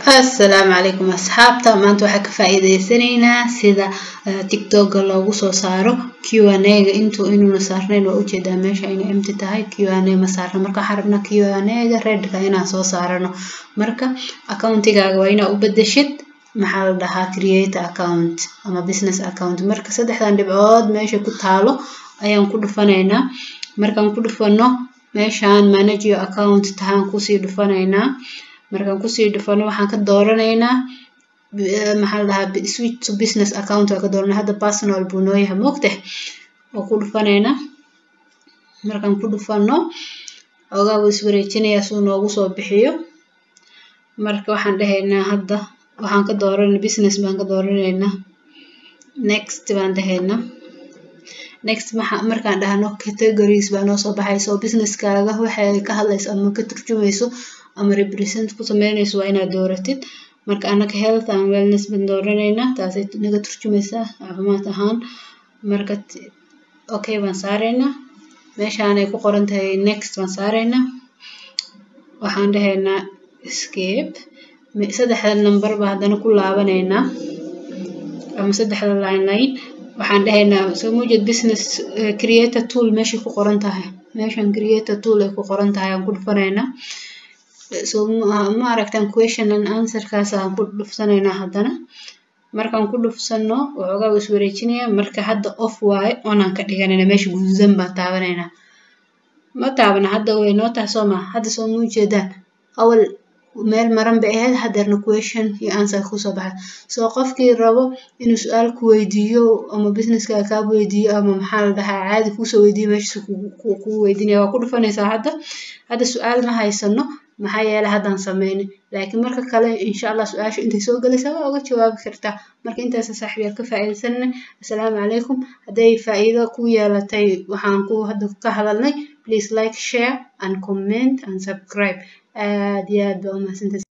السلام عليكم أصحابتا maanta waxaa ka faa'iideysanaynaa sida TikTok loogu soo saaro Q&A ga inuu saarnayn waa ujeedaa meesha inay empty tahay Q&A ma saarno marka waxaan rabnaa Q&A ga red ka inaan soo saarano marka accountigaaga waa inaa u bedeshid maxaa la dhahaa create account ama business account marka saddexdan dhibcood meesha ku taalo ayaan ku dhufanaynaa markaan ku dhufano meeshaan manage your account tahan ku sii dhufanaynaa markaan ku sii dhufano waxaan ka dooranaynaa maxaa la dhahaa switch to business account ka dooranaa hadda personal buu noo yahay moogtay oo ku dhufanaynaa markaan ku dhufano ogaa wuu iswareejinayaa suu noogu soo bixiyo marka waxaan dhahaynaa hadda waxaan ka dooranaa business baan ka dooranaynaa next baan dhahaynaa next markaan dhahno categories baa noo soo baxayso business kaaga waxay ka hadlayso ama ka turjumayso ama represent ku sameynayso waa inaad dooratid marka anaka health and wellness baan dooranaynaa taasay naga turjumaysaa caafimaad ahaan marka okay baan saaraynaa meeshaan ay ku qoran tahay next baan saaraynaa waxaan dhahaynaa escape saddexda number baa haddana ku laabanaynaa ama saddexda line waxaan dhahaynaa soo muujid business creator tool meesha ku qoran tahay meeshaan creator tool ay ku qoran tahay aan ku dhufanaynaa so ma aragtaan question and answer kaas aan ku dhufsanaynaa haddana markaan ku dhufsano waxoogaa wuu iswareejinayaa marka hadda off waaye on aan ka dhiganaynaa meesha guduudan baan taabanaynaa ma taabana hadda way noo tahay soo ma hadda soo muujeedaan awal meel maran bay ahayd hadeerna question iyo answer ku soo baxay soo qofkii rabo inuu su'aal ku weydiiyo ama businesska ka weydiiyo ama maxaa la dhahaa caadi ku soo weydiiyo meesha ku weydiinaya waa ku dhufanaysaa hadda su'aal ma haysano maxaa yeelay haddaan sameeyay laakiin marka kale insha Allah su'aasha intay soo galaysaa waa uga jawaabi kartaa marka intaas saaxiibayaal ka faa'iideysanay assalaamu calaykum haday faa'iido ku yeelatay waxaan ku hadda ka hadalnay please like share and comment and subscribe aad iyo aad baa u mahadsantahay